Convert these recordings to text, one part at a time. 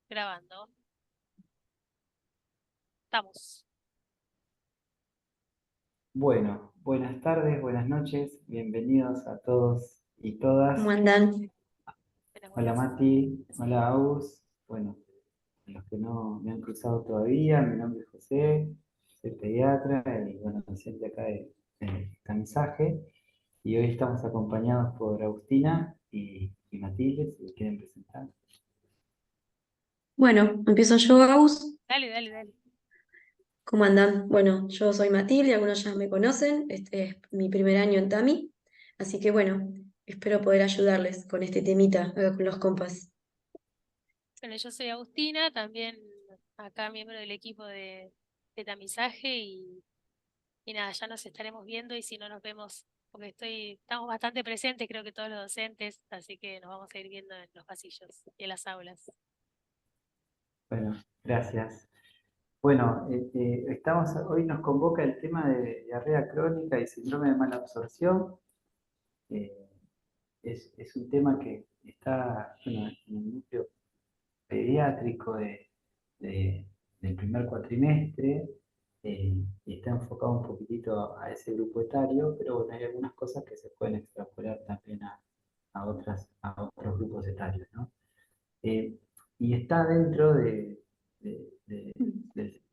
Grabando. Estamos. Bueno, buenas tardes, buenas noches, bienvenidos a todos y todas. ¿Cómo andan? Buenas, Hola buenas. Mati, hola Agus. Bueno, a los que no me han cruzado todavía, mi nombre es José, soy pediatra y bueno, docente acá de tamizaje. Y hoy estamos acompañados por Agustina y Matilde, si quieren presentar. Bueno, empiezo yo, Agus. Dale, dale, dale. ¿Cómo andan? Bueno, yo soy Matilde, algunos ya me conocen. Este es mi primer año en Tami. Así que bueno, espero poder ayudarles con este temita acá con los compas. Bueno, yo soy Agustina, también acá miembro del equipo de tamizaje y nada, ya nos estaremos viendo y si no nos vemos, porque estamos bastante presentes, creo que todos los docentes, así que nos vamos a ir viendo en los pasillos y en las aulas. Bueno, gracias. Bueno, hoy nos convoca el tema de diarrea crónica y síndrome de mala absorción. Eh, es un tema que está bueno, en el núcleo pediátrico del primer cuatrimestre y está enfocado un poquitito a ese grupo etario, pero bueno, hay algunas cosas que se pueden extrapolar también a otros grupos etarios, ¿no? Eh, y está dentro del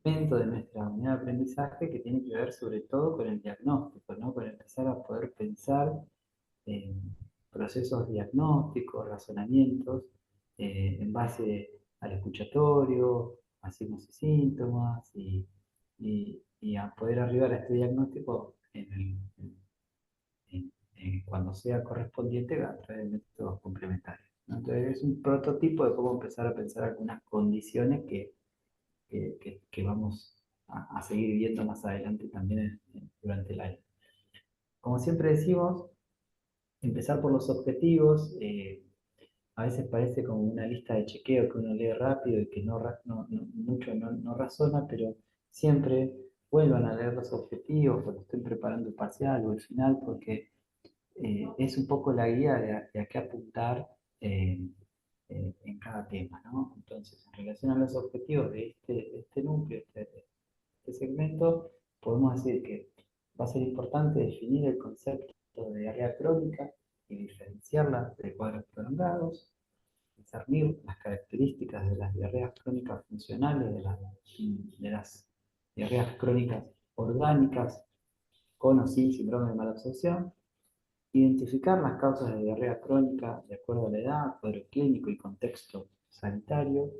segmento de nuestra unidad de aprendizaje que tiene que ver sobre todo con el diagnóstico, ¿no? Con empezar a poder pensar en procesos diagnósticos, razonamientos, en base al escuchatorio, a signos y síntomas, y a poder arribar a este diagnóstico cuando sea correspondiente a través de métodos complementarios, ¿no? Entonces es un prototipo de cómo empezar a pensar algunas condiciones que vamos a seguir viendo más adelante también durante el año. Como siempre decimos, empezar por los objetivos. A veces parece como una lista de chequeo que uno lee rápido y que mucho no razona, pero siempre vuelvan a leer los objetivos cuando estén preparando el parcial o el final, porque es un poco la guía de a qué apuntar eh, en cada tema, ¿no? Entonces, en relación a los objetivos de este núcleo, este segmento, podemos decir que va a ser importante definir el concepto de diarrea crónica y diferenciarla de cuadros prolongados, discernir las características de las diarreas crónicas funcionales, de las diarreas crónicas orgánicas, con o sin síndrome de malabsorción, identificar las causas de diarrea crónica de acuerdo a la edad, cuadro clínico y contexto sanitario,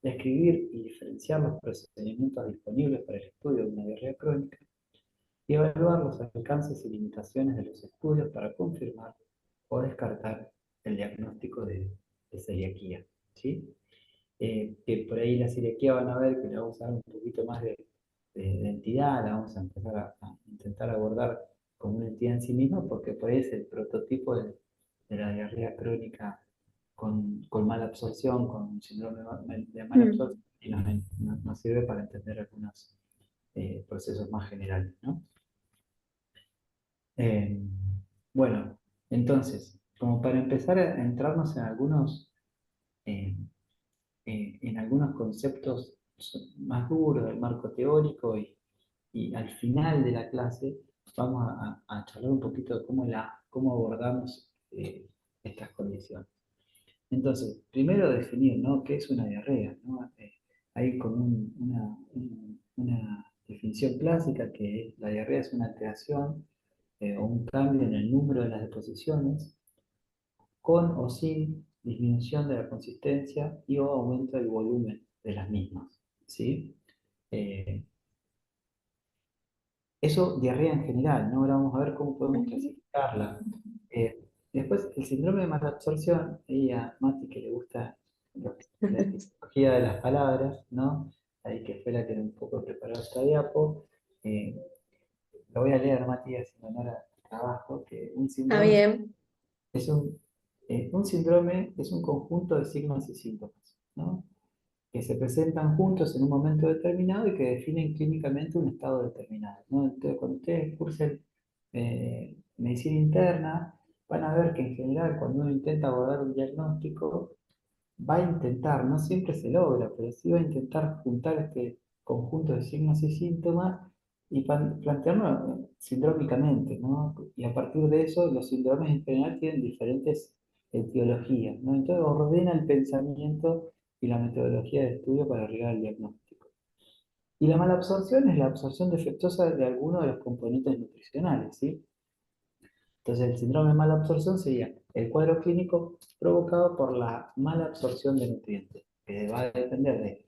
describir y diferenciar los procedimientos disponibles para el estudio de una diarrea crónica y evaluar los alcances y limitaciones de los estudios para confirmar o descartar el diagnóstico de celiaquía, ¿sí? Que por ahí la celiaquía van a ver que le vamos a dar un poquito más de entidad, la vamos a empezar a intentar abordar como una entidad en sí misma, porque por ahí es el prototipo de la diarrea crónica con mala absorción, con síndrome de mala Mm. absorción, y nos sirve para entender algunos procesos más generales, ¿no? Eh, bueno, entonces, como para empezar a entrarnos eh, en algunos conceptos más duros del marco teórico y al final de la clase vamos a charlar un poquito de cómo abordamos estas condiciones. Entonces, primero definir, ¿no? ¿Qué es una diarrea? ¿No? Hay como una definición clásica que la diarrea es una alteración o un cambio en el número de las deposiciones con o sin disminución de la consistencia y o aumento del volumen de las mismas, ¿sí? Eh, Eso, diarrea en general, ¿no? Ahora vamos a ver cómo podemos Ujú. clasificarla. Después, el síndrome de malabsorción, y a Mati que le gusta la etimología de las palabras, ¿no? Ahí que fue la que un poco preparó esta diapo. Eh, lo voy a leer, Mati, haciendo honor al trabajo, que un Está síndrome bien. es un síndrome es un conjunto de signos y síntomas, ¿no? Que se presentan juntos en un momento determinado y que definen clínicamente un estado determinado, ¿no? Entonces, cuando ustedes cursen medicina interna, van a ver que en general cuando uno intenta abordar un diagnóstico, va a intentar, no siempre se logra, pero sí va a intentar juntar este conjunto de signos y síntomas y plantearlo sindrómicamente, ¿no? Y a partir de eso, los síndromes en general tienen diferentes etiologías, ¿no? Entonces ordena el pensamiento y la metodología de estudio para llegar al diagnóstico. Y la malabsorción es la absorción defectuosa de alguno de los componentes nutricionales, ¿sí? Entonces, el síndrome de mala absorción sería el cuadro clínico provocado por la mala absorción de nutrientes, que va a depender de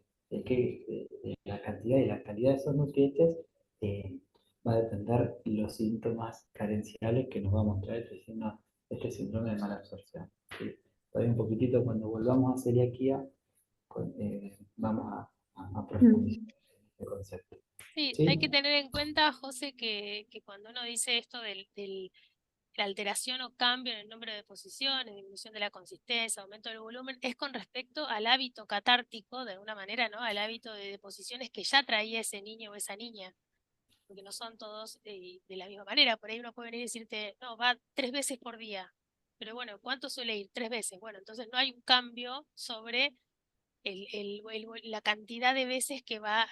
la cantidad y la calidad de esos nutrientes, eh, va a depender los síntomas carenciales que nos va a mostrar este síndrome de mala absorción. ¿Sí? Todavía un poquitito, cuando volvamos a celiaquía, vamos a profundizar Mm. en este concepto. Sí, hay que ¿Sí? tener en cuenta, José, que cuando uno dice esto la alteración o cambio en el número de posiciones, disminución de la consistencia, aumento del volumen, es con respecto al hábito catártico, de alguna manera, ¿no? Al hábito de deposiciones que ya traía ese niño o esa niña, porque no son todos de la misma manera. Por ahí uno puede venir y decirte, no, va 3 veces por día. Pero bueno, ¿cuánto suele ir? 3 veces. Bueno, entonces no hay un cambio sobre la cantidad de veces que va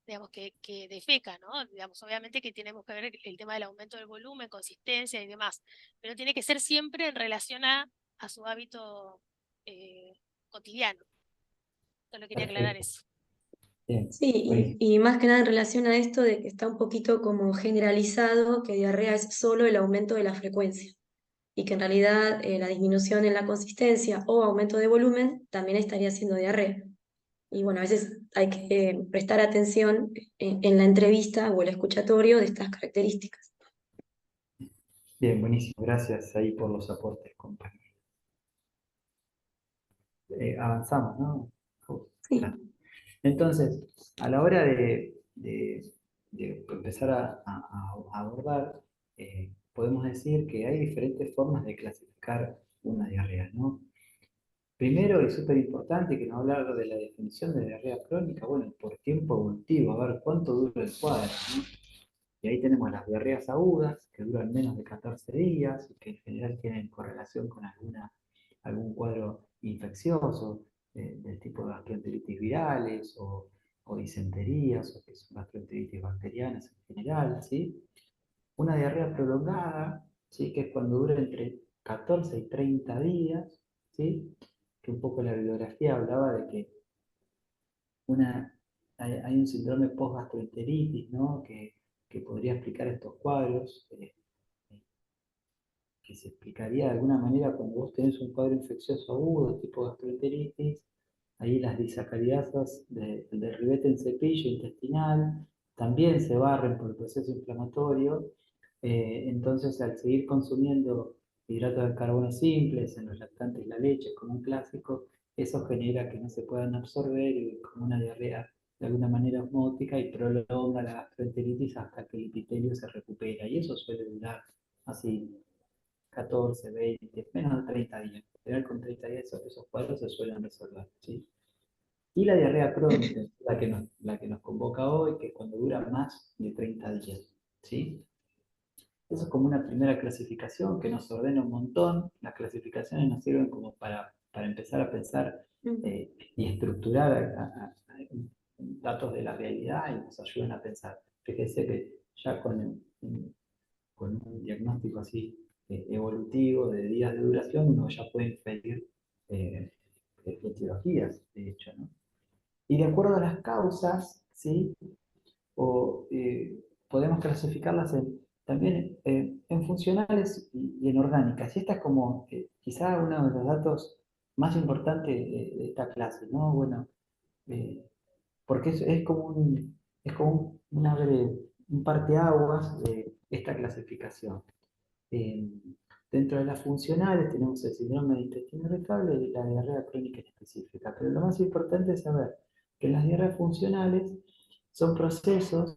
digamos, que defeca, ¿no? Digamos, obviamente que tenemos que ver el tema del aumento del volumen, consistencia y demás, pero tiene que ser siempre en relación a su hábito cotidiano. Solo quería aclarar Perfecto. eso. Bien. Sí, Buenísimo. y más que nada en relación a esto de que está un poquito como generalizado que diarrea es solo el aumento de la frecuencia y que en realidad la disminución en la consistencia o aumento de volumen también estaría siendo diarrea. Y bueno, a veces hay que prestar atención en la entrevista o el escuchatorio de estas características. Bien, buenísimo. Gracias ahí por los aportes, compañeros. Avanzamos, ¿no? Gracias. Sí. Entonces, a la hora de empezar a abordar, podemos decir que hay diferentes formas de clasificar una diarrea, ¿no? Primero, y súper importante, que no hablar de la definición de diarrea crónica, bueno, por tiempo evolutivo, a ver cuánto dura el cuadro, ¿no? Y ahí tenemos las diarreas agudas, que duran menos de 14 días, y que en general tienen correlación con algún cuadro infeccioso, del tipo de gastroenteritis virales o disenterías, o que son gastroenteritis bacterianas en general, ¿sí? Una diarrea prolongada, ¿sí? Que es cuando dura entre 14 y 30 días, ¿sí? Que un poco la bibliografía hablaba de que hay un síndrome post-gastroenteritis, ¿no? Que podría explicar estos cuadros, que se explicaría de alguna manera cuando vos tenés un cuadro infeccioso agudo, tipo gastroenteritis, ahí las disacaridasas del ribete en cepillo intestinal también se barren por el proceso inflamatorio. Entonces, al seguir consumiendo hidratos de carbono simples en los lactantes y la leche, como un clásico, eso genera que no se puedan absorber y como una diarrea de alguna manera osmótica y prolonga la gastroenteritis hasta que el epitelio se recupera. Y eso suele durar así 14, 20, menos de 30 días. En general, con 30 días esos cuadros se suelen resolver, ¿sí? Y la diarrea crónica, la que nos convoca hoy, que es cuando dura más de 30 días, ¿sí? Eso es como una primera clasificación que nos ordena un montón. Las clasificaciones nos sirven como para empezar a pensar Mm. y estructurar datos de la realidad y nos ayudan a pensar. Fíjese que ya con un diagnóstico así evolutivo de días de duración, uno ya puede inferir etiologías, de hecho, ¿no? Y de acuerdo a las causas, ¿sí? O podemos clasificarlas también en funcionales y en orgánicas. Y esta es como quizá uno de los datos más importantes de esta clase, ¿no? Bueno, eh, porque es como un parteaguas de esta clasificación. Eh, Dentro de las funcionales tenemos el síndrome de intestino irritable y la diarrea crónica específica, pero lo más importante es saber que las diarreas funcionales son procesos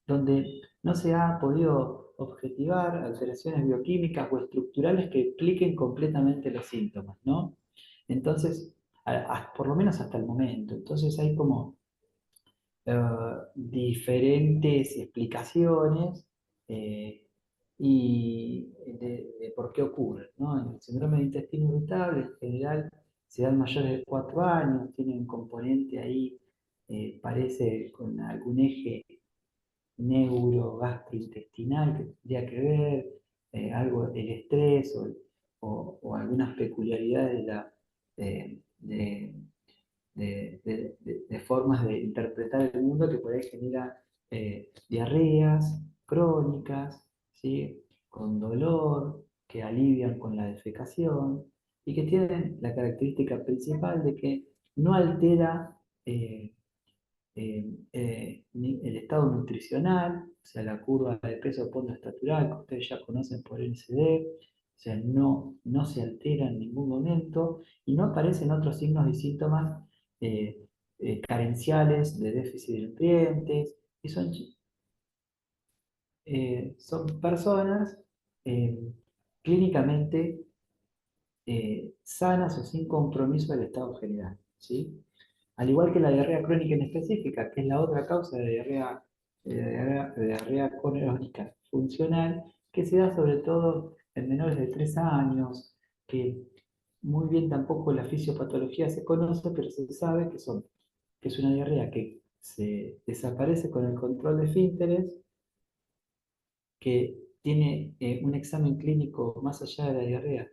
donde no se ha podido objetivar alteraciones bioquímicas o estructurales que expliquen completamente los síntomas, ¿no? Entonces, por lo menos hasta el momento. Entonces hay como diferentes explicaciones eh, y de por qué ocurre, ¿no? En el síndrome de intestino irritable, en general, se dan mayores de 4 años, tienen un componente ahí, parece con algún eje neurogastrointestinal que tendría que ver, algo del estrés o algunas peculiaridades de formas de interpretar el mundo que por ahí genera diarreas crónicas, ¿sí? Con dolor, que alivian con la defecación y que tienen la característica principal de que no altera el estado nutricional, o sea, la curva de peso estatural que ustedes ya conocen por LCD, o sea, no se altera en ningún momento y no aparecen otros signos y síntomas eh, carenciales de déficit de nutrientes, y son personas eh, clínicamente sanas o sin compromiso del estado general, ¿sí? Al igual que la diarrea crónica inespecífica, que es la otra causa de diarrea crónica funcional, que se da sobre todo en menores de 3 años, que muy bien tampoco la fisiopatología se conoce, pero se sabe que es una diarrea que se desaparece con el control de esfínteres, que tiene un examen clínico más allá de la diarrea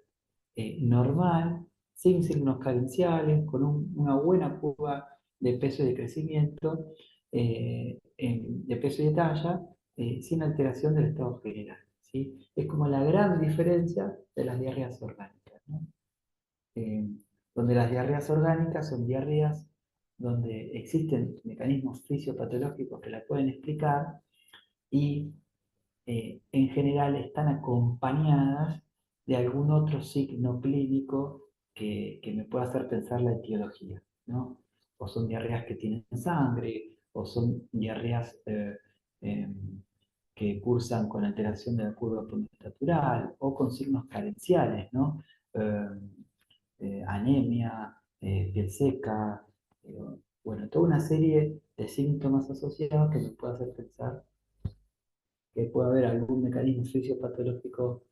normal, sin signos carenciales, con una buena curva de peso y de crecimiento, de peso y de talla, sin alteración del estado general, ¿sí? Es como la gran diferencia de las diarreas orgánicas, ¿no? Eh, donde las diarreas orgánicas son diarreas donde existen mecanismos fisiopatológicos que la pueden explicar y en general están acompañadas de algún otro signo clínico que me pueda hacer pensar la etiología, ¿no? O son diarreas que tienen sangre, o son diarreas que cursan con alteración de la curva postnatural, o con signos carenciales, ¿no? Eh, Anemia, piel seca, eh, bueno, toda una serie de síntomas asociados que nos puede hacer pensar que puede haber algún mecanismo fisiopatológico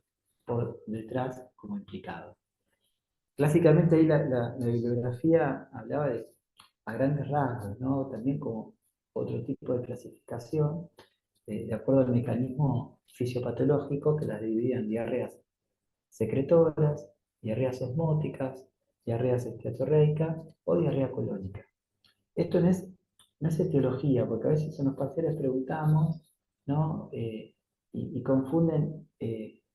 por detrás como implicado. Clásicamente ahí la bibliografía hablaba a grandes rasgos, ¿no? También como otro tipo de clasificación, de acuerdo al mecanismo fisiopatológico que las dividía en diarreas secretoras, diarreas osmóticas, diarreas esteatorreicas o diarrea colónica. Esto no es etiología, porque a veces en los pacientes preguntamos, ¿no? Y confunden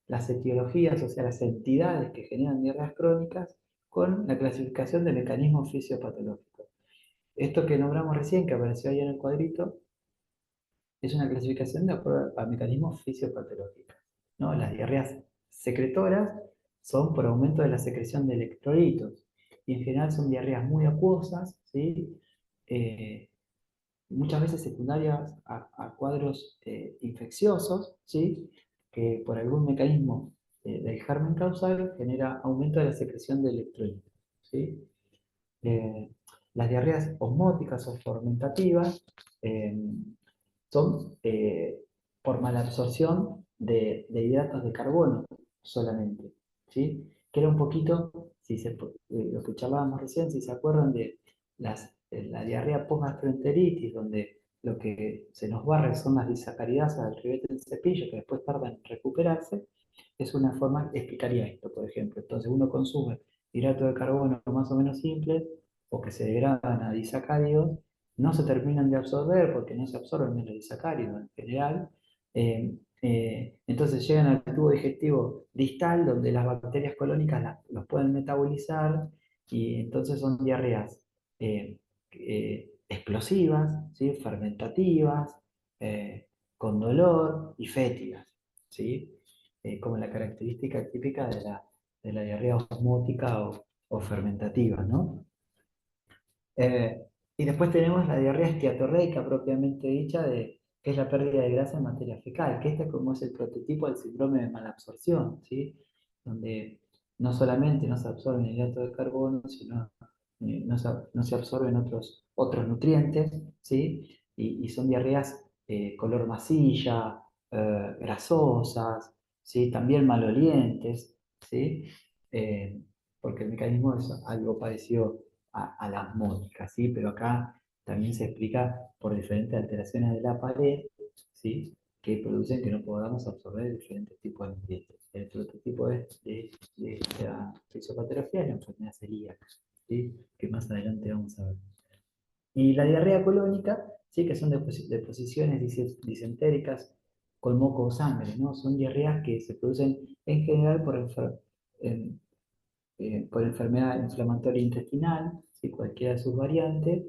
las etiologías, o sea, las entidades que generan diarreas crónicas, con la clasificación de mecanismos fisiopatológicos. Esto que nombramos recién, que apareció ahí en el cuadrito, es una clasificación de acuerdo a mecanismos fisiopatológicos, ¿no? Las diarreas secretoras son por aumento de la secreción de electrolitos, y en general son diarreas muy acuosas, ¿sí? Eh, Muchas veces secundarias a cuadros infecciosos, ¿sí? Que por algún mecanismo del germen causal genera aumento de la secreción de electrolitos, ¿sí? Eh, las diarreas osmóticas o fermentativas eh, son por malabsorción de hidratos de carbono solamente, ¿sí? Que era un poquito, lo que charlábamos recién, si se acuerdan de la diarrea postgastroenteritis, donde lo que se nos barre son las disacaridasas del ribete del cepillo, que después tardan en recuperarse, es una forma que explicaría esto, por ejemplo. Entonces uno consume hidratos de carbono más o menos simples, o que se degradan a disacáridos, no se terminan de absorber porque no se absorben los disacáridos en general. Entonces llegan al tubo digestivo distal, donde las bacterias colónicas los pueden metabolizar, y entonces son diarreas explosivas, ¿sí? Fermentativas, con dolor y fétidas, ¿sí? Como la característica típica de la diarrea osmótica o fermentativa, ¿no? Eh, y después tenemos la diarrea esteatorreica propiamente dicha, que es la pérdida de grasa en materia fecal, que este es como es el prototipo del síndrome de malabsorción, ¿sí? Donde no solamente no se absorben hidratos de carbono, sino no se absorben otros nutrientes, ¿sí? Y son diarreas color masilla, grasosas, ¿sí? También malolientes, ¿sí? porque el mecanismo es algo parecido a la osmótica, ¿sí? Pero acá también se explica por diferentes alteraciones de la pared, ¿sí? Que producen que no podamos absorber diferentes tipos de nutrientes. El otro tipo de esta fisiopatología es la enfermedad celíaca, ¿sí? Que más adelante vamos a ver. Y la diarrea colónica, sí, que son deposiciones disentéricas con moco o sangre, ¿no? Son diarreas que se producen en general en- por enfermedad inflamatoria intestinal, ¿sí? Cualquiera de sus variantes,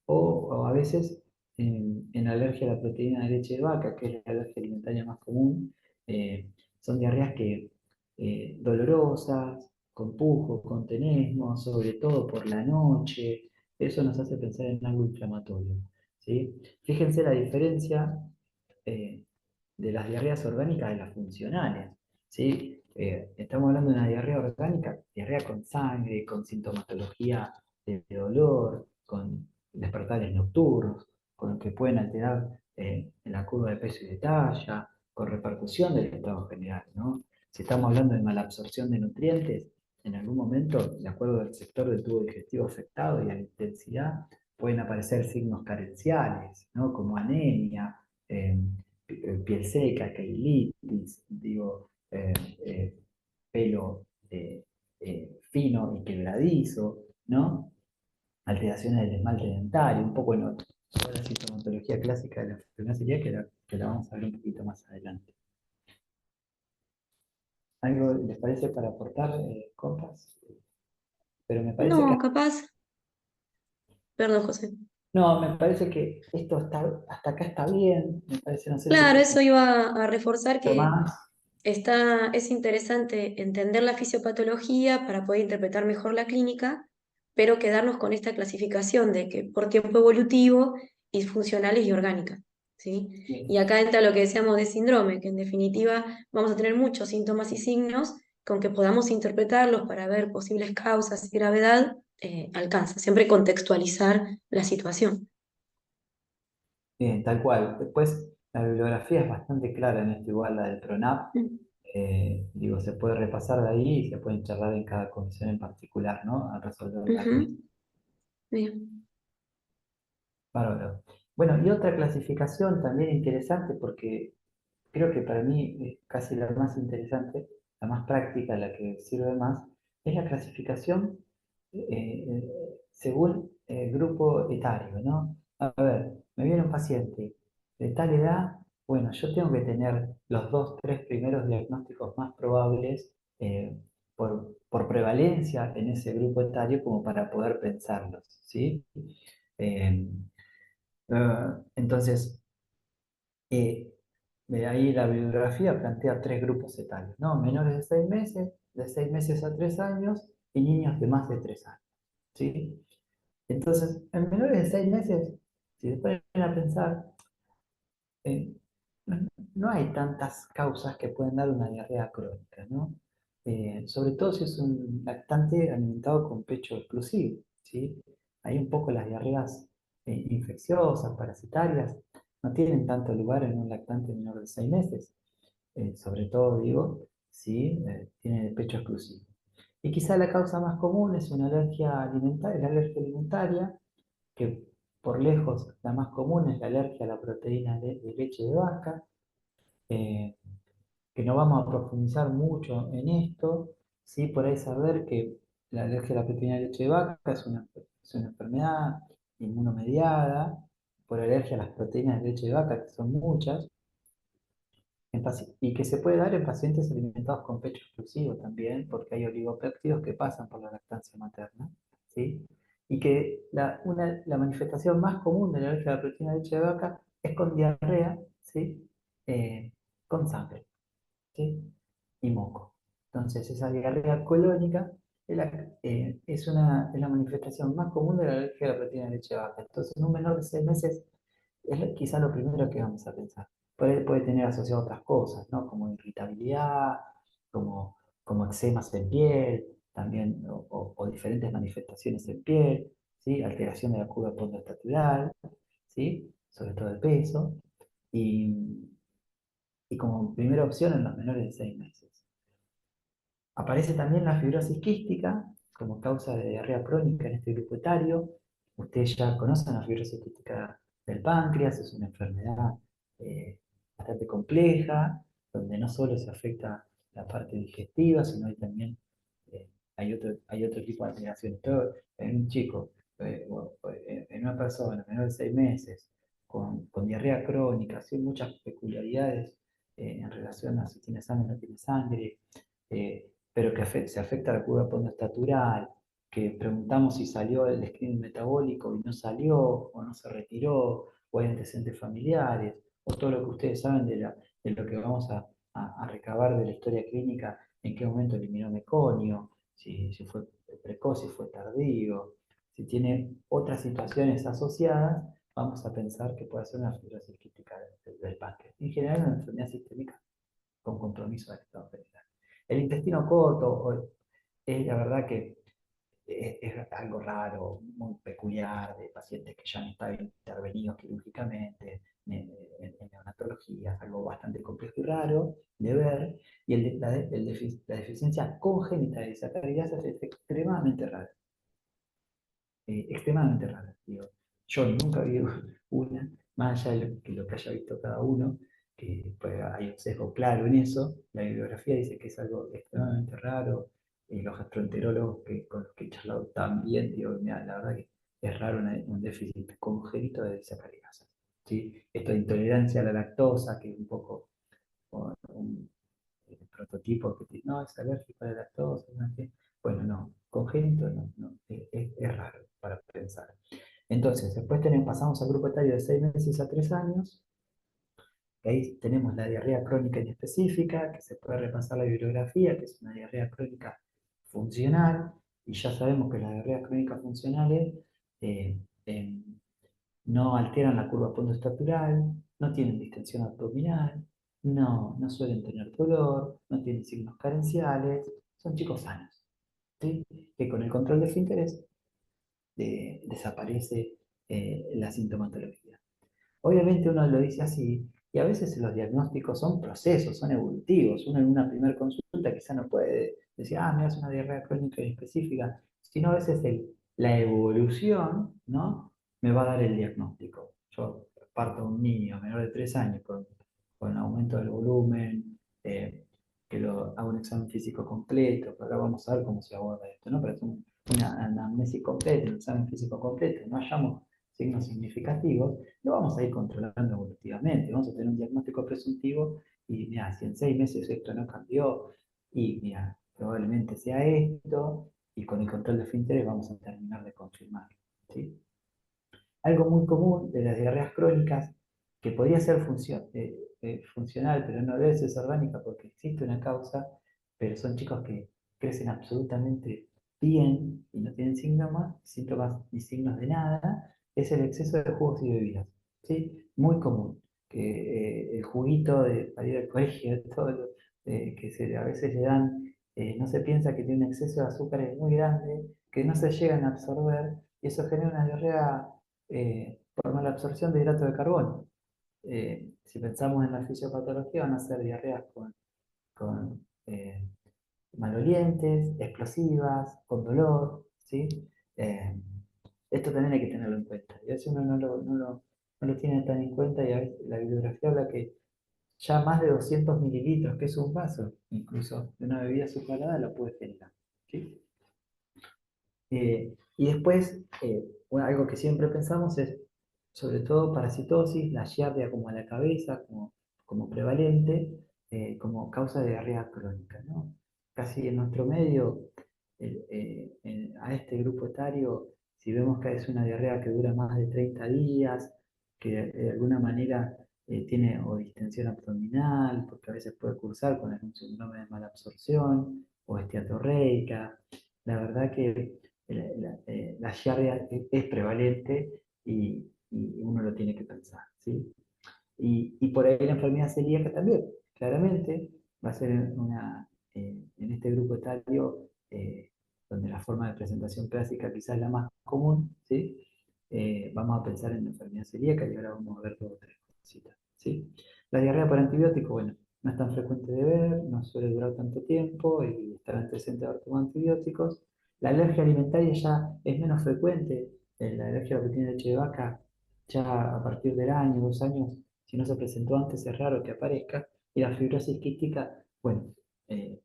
o a veces en alergia a la proteína de leche de vaca, que es la alergia alimentaria más común. eh, Son diarreas dolorosas, con pujo, con tenesmo, sobre todo por la noche. Eso nos hace pensar en algo inflamatorio, ¿sí? Fíjense la diferencia eh, de las diarreas orgánicas de las funcionales, ¿sí? Estamos hablando de una diarrea orgánica, diarrea con sangre, con sintomatología de dolor, con despertares nocturnos, con que pueden alterar la curva de peso y de talla, con repercusión del estado general, ¿no? Si estamos hablando de malabsorción de nutrientes, en algún momento, de acuerdo al sector del tubo digestivo afectado y a la intensidad, pueden aparecer signos carenciales, ¿no? Como anemia, eh, piel seca, keilitis, digo, pelo fino y quebradizo, ¿no? Alteraciones del esmalte dentario, un poco en toda la sintomatología clásica de la enfermedad celíaca que la vamos a ver un poquito más adelante. ¿Algo les parece para aportar, compas? Pero me parece que No, capaz, perdón, José. no, me parece que esto hasta acá está bien, me parece, no sé si Claro, eso profundizar iba a reforzar que más. es interesante entender la fisiopatología para poder interpretar mejor la clínica, pero quedarnos con esta clasificación de que por tiempo evolutivo y funcionales y orgánicas, ¿sí? Y Bien. acá entra lo que decíamos de síndrome, que en definitiva vamos a tener muchos síntomas y signos con que podamos interpretarlos para ver posibles causas y gravedad, alcanza, siempre contextualizar la situación. Bien, tal cual. Después, la bibliografía es bastante clara en esto, igual la del PRONAP. Mm. Digo, se puede repasar de ahí y se pueden charlar en cada condición en particular, ¿no? Al resolver la Ujú. condición. Bien. Bárbaro. Bueno, y otra clasificación también interesante, porque creo que para mí es casi la más interesante, la más práctica, la que sirve más, es la clasificación según el grupo etario, ¿no? A ver, me viene un paciente de tal edad, bueno, yo tengo que tener los dos, tres primeros diagnósticos más probables por prevalencia en ese grupo etario como para poder pensarlos, ¿sí? Eh, entonces, eh, de ahí la bibliografía plantea tres grupos etarios, ¿no? Menores de 6 meses a 3 años y niños de más de 3 años, ¿sí? Entonces, en menores de 6 meses, si se ponen a pensar, eh, no no hay tantas causas que pueden dar una diarrea crónica, ¿no? Sobre todo si es un lactante alimentado con pecho exclusivo, ¿sí? Ahí un poco las diarreas infecciosas, parasitarias, no tienen tanto lugar en un lactante menor de 6 meses, sobre todo, digo, si tiene el pecho exclusivo. Y quizá la causa más común es una alergia alimentaria, la alergia alimentaria, que por lejos la más común es la alergia a la proteína de leche de vaca, eh, que no vamos a profundizar mucho en esto, sí por ahí saber que la alergia a la proteína de leche de vaca es una enfermedad inmunomediada por alergia a las proteínas de leche de vaca, que son muchas, y que se puede dar en pacientes alimentados con pecho exclusivo también, porque hay oligopéptidos que pasan por la lactancia materna, ¿sí? Y que la manifestación más común de la alergia a la proteína de leche de vaca es con diarrea, ¿sí? Con sangre, ¿sí? Y moco. Entonces, esa diarrea colónica es la manifestación más común de la alergia a la proteína de leche de vaca. Entonces, en un menor de 6 meses es quizá lo primero que vamos a pensar. Puede tener asociado otras cosas, ¿no? Como irritabilidad, como eczemas en piel, también, o diferentes manifestaciones en piel, ¿sí? Alteración de la curva pondoestatural, ¿sí? Sobre todo el peso, y, y como primera opción en los menores de 6 meses. Aparece también la fibrosis quística, como causa de diarrea crónica en este grupo etario. Ustedes ya conocen la fibrosis quística del páncreas, es una enfermedad eh, bastante compleja, donde no solo se afecta la parte digestiva, sino que también eh, hay otro tipo de alteraciones. Todo en un chico, en una persona menor de 6 meses, con diarrea crónica, sin muchas peculiaridades en relación a si tiene sangre o no tiene sangre, pero que se afecta a la curva postnastatural, que preguntamos si salió el screening metabólico y no salió, o no se retiró, o hay antecedentes familiares, o todo lo que ustedes saben de lo que vamos a recabar de la historia clínica, en qué momento eliminó meconio, si fue precoz, si fue tardío, si tiene otras situaciones asociadas, vamos a pensar que puede ser una fibrosis quística del páncreas. En general, una enfermedad sistémica con compromiso del estado perineal. El intestino corto es la verdad que es algo raro, muy peculiar, de pacientes que ya han estado intervenidos quirúrgicamente, en neonatología, es algo bastante complejo y raro de ver, y la deficiencia congénita de sacaridasa es extremadamente rara. Digo, yo nunca vi una, más allá de lo que haya visto cada uno, que pues, hay un sesgo claro en eso. La bibliografía dice que es algo extremadamente raro. Los gastroenterólogos con los que he charlado también, digo, mira, la verdad que es raro un déficit congénito de sacaridasa. ¿Sí? Esto de intolerancia a la lactosa, que es un poco un prototipo que no, es alérgico a la lactosa, no sé. Bueno, no, congénito no, no, es raro para pensar. Entonces, después pasamos al grupo etario de 6 meses a 3 años, que ahí tenemos la diarrea crónica inespecífica, que se puede repasar la bibliografía, que es una diarrea crónica funcional, y ya sabemos que las diarreas crónicas funcionales eh, em, no alteran la curva postnastatural, no tienen distensión abdominal, no suelen tener dolor, no tienen signos carenciales, son chicos sanos, ¿sí? Que con el control de esfínteres desaparece la sintomatología. Obviamente uno lo dice así, y a veces los diagnósticos son procesos, son evolutivos. Uno en una primera consulta quizá no puede decir, me das una diarrea crónica específica, sino a veces la evolución, ¿no? Me va a dar el diagnóstico. Yo parto de un niño menor de 3 años con aumento del volumen, que hago un examen físico completo, pero ahora vamos a ver cómo se aborda esto, ¿no? Pero es una anamnesis completa, un examen físico completo, no hallamos signos significativos, lo vamos a ir controlando evolutivamente. Vamos a tener un diagnóstico presuntivo y mira, si en 6 meses esto no cambió, y mira, probablemente sea esto, y con el control de esfínteres vamos a terminar de confirmar. ¿Sí? Algo muy común de las diarreas crónicas, que podría ser funcional, pero no debe ser orgánica porque existe una causa, pero son chicos que crecen absolutamente bien y no tienen síntomas ni signos de nada, es el exceso de jugos y bebidas. ¿Sí? Muy común. Que el juguito para ir al colegio, a veces le dan, no se piensa que tiene un exceso de azúcares muy grande, que no se llegan a absorber, y eso genera una diarrea por mala absorción de hidrato de carbono. Si pensamos en la fisiopatología, van a ser diarreas con malolientes, explosivas, con dolor, ¿sí? Eh, Esto también hay que tenerlo en cuenta. Y a veces uno no lo tiene tan en cuenta, y a veces la bibliografía habla que ya más de 200 mililitros, que es un vaso, incluso de una bebida azucarada, lo puede generar. ¿Sí? Y después, algo que siempre pensamos es, sobre todo parasitosis, la giardia como a la cabeza, como prevalente, como causa de diarrea crónica, ¿no? Casi en nuestro medio, a este grupo etario, si vemos que es una diarrea que dura más de 30 días, que de alguna manera tiene o distensión abdominal, porque a veces puede cursar con algún síndrome de mala absorción o esteatorreica, la verdad que la giardia es prevalente, y uno lo tiene que pensar, ¿sí? Y por ahí la enfermedad celíaca también, claramente, va a ser en este grupo etario, donde la forma de presentación clásica quizás es la más común, ¿sí? Vamos a pensar en la enfermedad celíaca, y ahora vamos a ver dos o tres cositas, ¿sí? La diarrea por antibiótico, bueno, no es tan frecuente de ver, no suele durar tanto tiempo y estar antecedente de haber tomado antibióticos. La alergia alimentaria ya es menos frecuente, la alergia a la proteína de leche de vaca ya a partir del año, 2 años, si no se presentó antes es raro que aparezca, y la fibrosis quística, bueno, eh,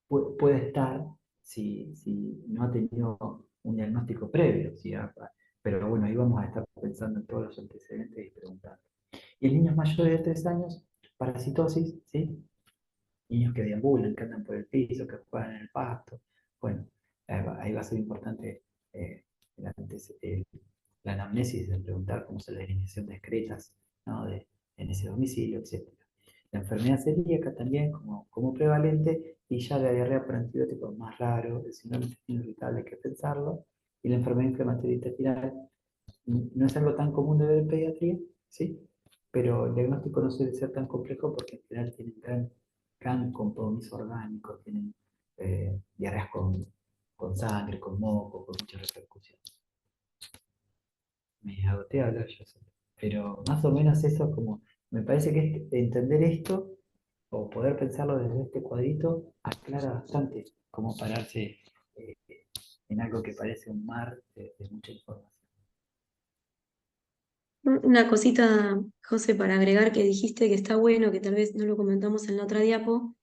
puede estar si no ha tenido un diagnóstico previo, pero bueno, ahí vamos a estar pensando en todos los antecedentes y preguntando. Y en niños mayores de 3 años, parasitosis, ¿sí? Niños que deambulan, que andan por el piso, que juegan en el pasto. Bueno, ahí va a ser importante eh, la anamnesis de preguntar cómo es la eliminación de excretas, ¿no? En ese domicilio, etc. La enfermedad celíaca también como prevalente y ya la diarrea por antibióticos más raro, el síndrome de intestino irritable hay que pensarlo, y la enfermedad inflamatoria intestinal no es algo tan común de ver en pediatría, ¿sí? Pero el diagnóstico no suele ser tan complejo porque en general tienen gran compromiso orgánico, tienen diarreas con sangre, con moco, con mucha repercusión. Me agoté a hablar yo solo. Pero más o menos eso como, me parece que entender esto o poder pensarlo desde este cuadrito aclara bastante cómo pararse eh, en algo que parece un mar de mucha información. Una cosita, José, para agregar que dijiste que está bueno, que tal vez no lo comentamos en la otra diapo,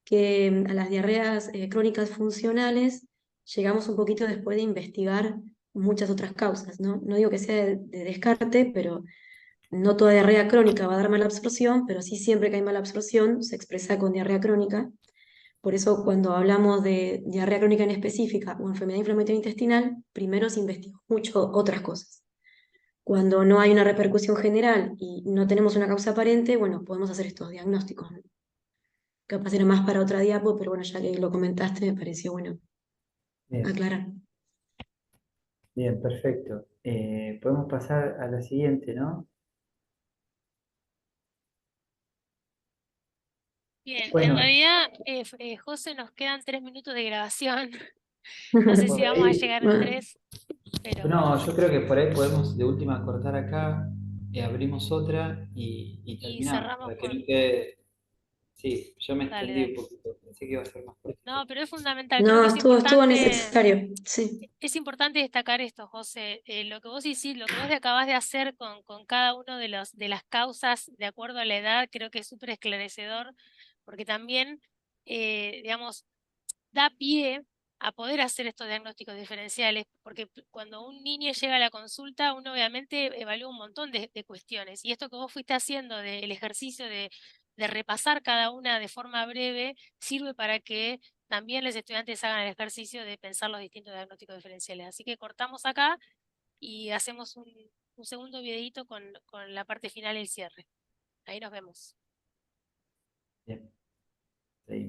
que a las diarreas crónicas funcionales llegamos un poquito después de investigar muchas otras causas, ¿no? No digo que sea de descarte, pero no toda diarrea crónica va a dar mala absorción, pero sí siempre que hay mala absorción se expresa con diarrea crónica. Por eso cuando hablamos de diarrea crónica en específica o enfermedad inflamatoria intestinal, primero se investigó mucho otras cosas. Cuando no hay una repercusión general y no tenemos una causa aparente, bueno, podemos hacer estos diagnósticos. Capaz era más para otra diapo, pero bueno, ya que lo comentaste, me pareció bueno Bien, aclarar. bien, perfecto. Podemos pasar a la siguiente, ¿no? Bien, en Bueno, realidad, José, nos quedan 3 minutos de grabación. No sé si por vamos a ahí, llegar en Bueno, 3, pero no, yo creo que por ahí podemos de última cortar acá, abrimos otra y y terminamos, cerramos para que no con... quede. Sí, yo me Dale, extendí un dale. poquito, pensé que iba a ser más cortito. No, pero es fundamental, creo no, que estuvo necesario, sí. es importante destacar esto, José. Lo que vos hiciste, lo que vos acabás de hacer con cada uno de las causas de acuerdo a la edad, creo que es súper esclarecedor, porque también, digamos, da pie a poder hacer estos diagnósticos diferenciales, porque cuando un niño llega a la consulta, uno obviamente evalúa un montón de cuestiones, y esto que vos fuiste haciendo del ejercicio de repasar cada una de forma breve, sirve para que también los estudiantes hagan el ejercicio de pensar los distintos diagnósticos diferenciales. Así que cortamos acá y hacemos un segundo videito con la parte final y el cierre. Ahí nos vemos.